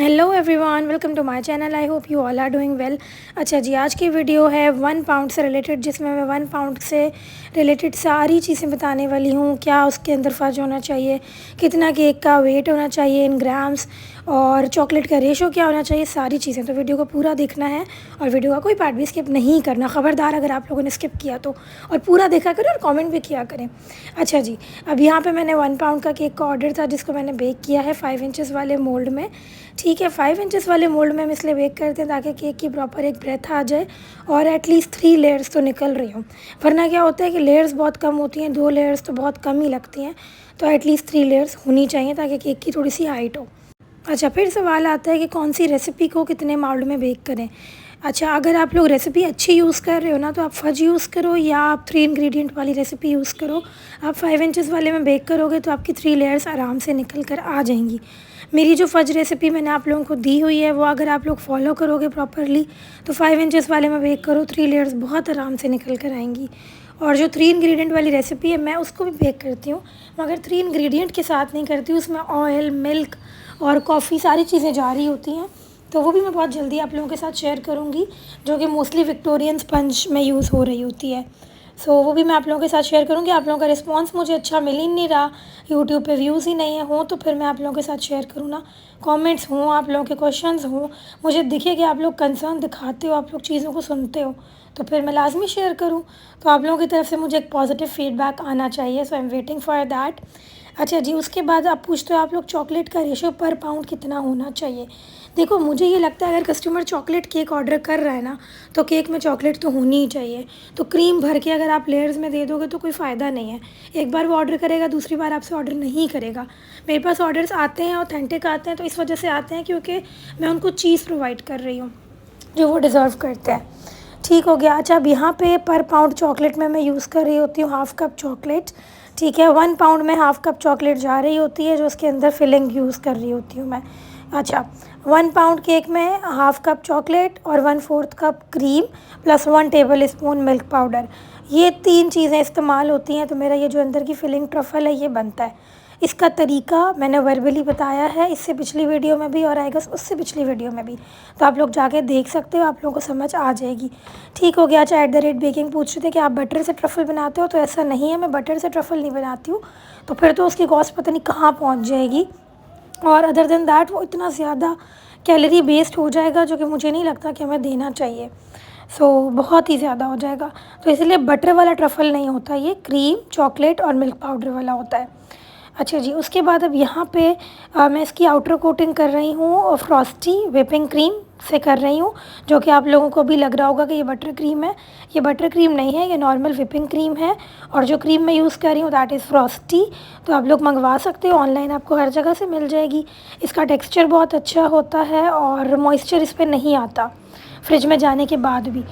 Hello everyone, welcome to my channel. I hope you all are doing well. अच्छा जी, आज की video है 1 पाउंड से रिलेटेड, जिसमें मैं 1 पाउंड से रिलेटेड सारी चीज़ें बताने वाली हूँ। क्या उसके अंदर फज होना चाहिए, कितना केक का वेट होना चाहिए इन ग्राम्स, और चॉकलेट का रेशो क्या होना चाहिए, सारी चीज़ें। तो वीडियो को पूरा देखना है और वीडियो का कोई पार्ट भी स्किप नहीं करना, ख़बरदार अगर आप लोगों ने स्किप किया तो। और पूरा देखा करें और कमेंट भी किया करें। अच्छा जी, अब यहाँ पे मैंने 1 पाउंड का केक का ऑर्डर था, जिसको मैंने बेक किया है 5 इंचेस वाले मोल्ड में। ठीक है, 5 इंचेस वाले मोल्ड में हम इसलिए बेक करते हैं ताकि केक की प्रॉपर एक ब्रेथ आ जाए और एटलीस्ट 3 लेयर्स तो निकल रही हूँ। वरना क्या होता है कि लेयर्स बहुत कम होती हैं, 2 लेयर्स तो बहुत कम ही लगती हैं। तो एटलीस्ट 3 लेयर्स होनी चाहिए ताकि केक की थोड़ी सी हाइट हो। अच्छा, फिर सवाल आता है कि कौन सी रेसिपी को कितने मोल्ड में बेक करें। अच्छा, अगर आप लोग रेसिपी अच्छी यूज़ कर रहे हो ना, तो आप फज यूज़ करो या आप 3 इंग्रेडिएंट वाली रेसिपी यूज़ करो। आप 5 इंचेस वाले में बेक करोगे तो आपकी 3 लेयर्स आराम से निकल कर आ जाएंगी। मेरी जो फज रेसिपी मैंने आप लोगों को दी हुई है, वो अगर आप लोग फॉलो करोगे प्रॉपरली तो 5 इंचेस वाले में बेक करो, 3 लेयर्स बहुत आराम से निकल कर आएंगी। और जो 3 इंग्रेडिएंट वाली रेसिपी है, मैं उसको भी बेक करती हूँ, मगर 3 इंग्रेडिएंट के साथ नहीं करती हूँ। उसमें ऑयल, मिल्क और कॉफ़ी सारी चीज़ें जा रही होती हैं। तो वो भी मैं बहुत जल्दी आप लोगों के साथ शेयर करूँगी, जो कि मोस्टली विक्टोरियन स्पंज में यूज़ हो रही होती है। सो वो भी मैं आप लोगों के साथ शेयर करूँगी। आप लोगों का रिस्पांस मुझे अच्छा मिल ही नहीं रहा, यूट्यूब पे व्यूज़ ही नहीं है हो, तो फिर मैं आप लोगों के साथ शेयर करूँ ना। कमेंट्स हों, आप लोगों के क्वेश्चंस हों, मुझे दिखे कि आप लोग कंसर्न दिखाते हो, आप लोग चीज़ों को सुनते हो, तो फिर मैं लाजमी शेयर करूँ। तो आप लोगों की तरफ से मुझे एक पॉजिटिव फीडबैक आना चाहिए, so I am waiting for that. अच्छा जी, उसके बाद आप पूछते हो आप लोग चॉकलेट का रेशो पर पाउंड कितना होना चाहिए। देखो, मुझे ये लगता है अगर कस्टमर चॉकलेट केक ऑर्डर कर रहा है ना, तो केक में चॉकलेट तो होनी ही चाहिए। तो क्रीम भर के अगर आप लेयर्स में दे दोगे तो कोई फ़ायदा नहीं है। एक बार वो ऑर्डर करेगा, दूसरी बार आपसे ऑर्डर नहीं करेगा। मेरे पास ऑर्डर्स आते हैं, ऑथेंटिक आते हैं, तो इस वजह से आते हैं क्योंकि मैं उनको चीज़ प्रोवाइड कर रही हूँ जो वो डिज़र्व करते हैं। ठीक हो गया। अच्छा, अब यहाँ पे पर पाउंड चॉकलेट में मैं यूज़ कर रही होती हूँ हाफ़ कप चॉकलेट। ठीक है, 1 पाउंड में हाफ़ कप चॉकलेट जा रही होती है, जो उसके अंदर फिलिंग यूज़ कर रही होती हूँ मैं। अच्छा, 1 पाउंड केक में हाफ़ कप चॉकलेट और 1/4 cup cream plus 1 table spoon milk powder, ये 3 चीज़ें इस्तेमाल होती हैं। तो मेरा ये जो अंदर की फिलिंग ट्रफ़ल है, ये बनता है। इसका तरीका मैंने वर्बली बताया है इससे पिछली वीडियो में भी, और आएगा उससे पिछली वीडियो में भी, तो आप लोग जाके देख सकते हो, आप लोगों को समझ आ जाएगी। ठीक हो गया। अच्छा, @बेकिंग पूछ रहे थे कि आप बटर से ट्रफ़ल बनाते हो, तो ऐसा नहीं है, मैं बटर से ट्रफ़ल नहीं बनाती हूँ। तो फिर तो उसकी कॉस्ट पता नहीं कहाँ पहुँच जाएगी, और अदर देन दैट वो इतना ज़्यादा कैलोरी बेस्ड हो जाएगा, जो कि मुझे नहीं लगता कि हमें देना चाहिए। सो बहुत ही ज़्यादा हो जाएगा, तो इसलिए बटर वाला ट्रफ़ल नहीं होता, ये क्रीम, चॉकलेट और मिल्क पाउडर वाला होता है। अच्छा जी, उसके बाद अब यहाँ पे मैं इसकी आउटर कोटिंग कर रही हूँ फ्रॉस्टी व्हिपिंग क्रीम से कर रही हूँ, जो कि आप लोगों को भी लग रहा होगा कि ये बटर क्रीम है। ये बटर क्रीम नहीं है, ये नॉर्मल व्हिपिंग क्रीम है, और जो क्रीम मैं यूज़ कर रही हूँ दैट इज़ फ्रॉस्टी। तो आप लोग मंगवा सकते हो ऑनलाइन, आपको हर जगह से मिल जाएगी। इसका टेक्सचर बहुत अच्छा होता है और मॉइस्चर इस पर नहीं आता फ्रिज में जाने के बाद भी।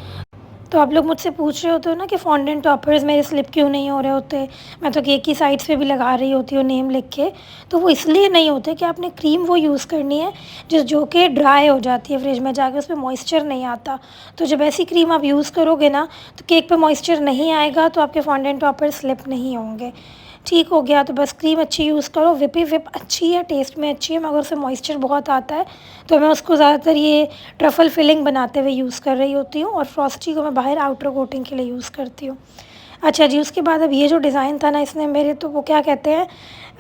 तो आप लोग मुझसे पूछ रहे होते हो ना कि फॉन्डेंट टॉपर्स मेरे स्लिप क्यों नहीं हो रहे होते, मैं तो केक की साइड्स पे भी लगा रही होती हूँ नेम लिख के। तो वो इसलिए नहीं होते कि आपने क्रीम वो यूज़ करनी है जो कि ड्राई हो जाती है फ्रिज में जाके, उसमें मॉइस्चर नहीं आता। तो जब ऐसी क्रीम आप यूज़ करोगे ना, तो केक पे मॉइस्चर नहीं आएगा, तो आपके फॉन्डेंट टॉपर स्लिप नहीं होंगे। ठीक हो गया। तो बस क्रीम अच्छी यूज़ करो, विप अच्छी है, टेस्ट में अच्छी है, मगर उससे मॉइस्चर बहुत आता है, तो मैं उसको ज़्यादातर ये ट्रफ़ल फिलिंग बनाते हुए यूज़ कर रही होती हूँ, और फ्रॉस्टी को मैं बाहर आउटर कोटिंग के लिए यूज़ करती हूँ। अच्छा जी, उसके बाद अब ये जो डिज़ाइन था ना, इसने मेरे तो वो क्या कहते हैं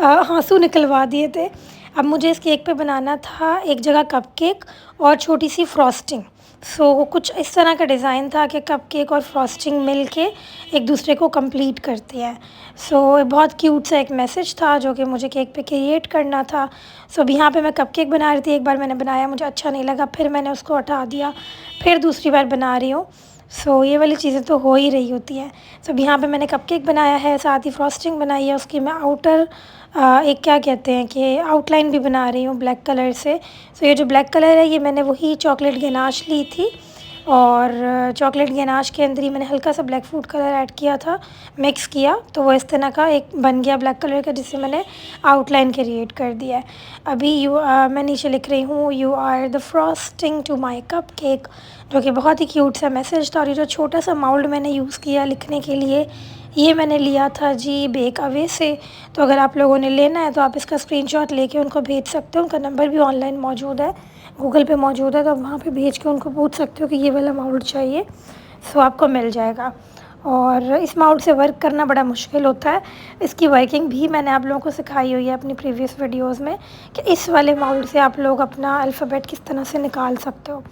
आँसू निकलवा दिए थे। अब मुझे इस केक पे बनाना था एक जगह कपकेक और छोटी सी फ्रॉस्टिंग। सो वो कुछ इस तरह का डिज़ाइन था कि कपकेक और फ्रॉस्टिंग मिल के एक दूसरे को कंप्लीट करते हैं। सो बहुत क्यूट सा एक मैसेज था जो कि मुझे केक पे क्रिएट करना था। सो अब यहाँ पे मैं कपकेक बना रही थी, एक बार मैंने बनाया, मुझे अच्छा नहीं लगा, फिर मैंने उसको हटा दिया, फिर दूसरी बार बना रही हूँ। सो ये वाली चीज़ें तो हो ही रही होती हैं। सो अब यहाँ पे मैंने कपकेक बनाया है, साथ ही फ्रॉस्टिंग बनाई है, उसकी मैं आउटर एक क्या कहते हैं कि आउटलाइन भी बना रही हूँ ब्लैक कलर से। सो ये जो ब्लैक कलर है, ये मैंने वही चॉकलेट गनाश ली थी, और चॉकलेट गनाश के अंदर ही मैंने हल्का सा ब्लैक फूड कलर ऐड किया था, मिक्स किया, तो वो इस तरह का एक बन गया ब्लैक कलर का, जिससे मैंने आउटलाइन क्रिएट कर दिया है। अभी मैं नीचे लिख रही हूँ, you are the frosting to my cupcake, जो कि बहुत ही क्यूट सा मैसेज था। और ये जो छोटा सा माउल्ड मैंने यूज़ किया लिखने के लिए, ये मैंने लिया था जी बेक अवे से। तो अगर आप लोगों ने लेना है तो आप इसका स्क्रीनशॉट लेके उनको भेज सकते हो, उनका नंबर भी ऑनलाइन मौजूद है, गूगल पे मौजूद है, तो आप वहाँ पे भेज के उनको पूछ सकते हो कि ये वाला माउल्ड चाहिए, सो आपको मिल जाएगा। और इस माउल्ड से वर्क करना बड़ा मुश्किल होता है। इसकी वर्किंग भी मैंने आप लोगों को सिखाई हुई है अपनी प्रीवियस वीडियोस में कि इस वाले माउल्ड से आप लोग अपना अल्फ़ाबेट किस तरह से निकाल सकते हो।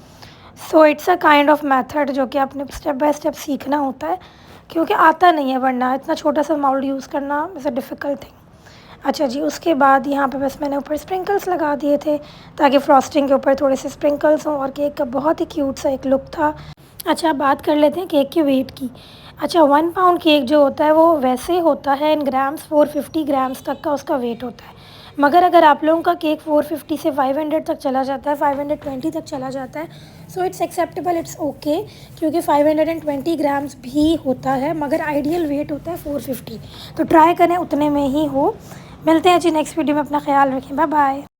So it's a kind of method जो कि आपने स्टेप बाय स्टेप सीखना होता है, क्योंकि आता नहीं है, वरना इतना छोटा सा माउल्ड यूज़ करना इज़ अ डिफ़िकल्ट थिंग। अच्छा जी, उसके बाद यहाँ पे बस मैंने ऊपर स्प्रिंकल्स लगा दिए थे ताकि फ्रॉस्टिंग के ऊपर थोड़े से स्प्रिंकल्स हों, और केक का बहुत ही क्यूट सा एक लुक था। अच्छा, अब बात कर लेते हैं केक के वेट की। अच्छा, 1 पाउंड केक जो होता है वो वैसे होता है इन ग्राम्स, 450 ग्राम्स तक का उसका वेट होता है। मगर अगर आप लोगों का केक 450 से 500 तक चला जाता है, 520 तक चला जाता है, so it's acceptable, it's okay, क्योंकि 520 ग्राम्स भी होता है, मगर आइडियल वेट होता है 450। तो ट्राई करें उतने में ही हो। मिलते हैं जी नेक्स्ट वीडियो में, अपना ख्याल रखें, बाय बाय।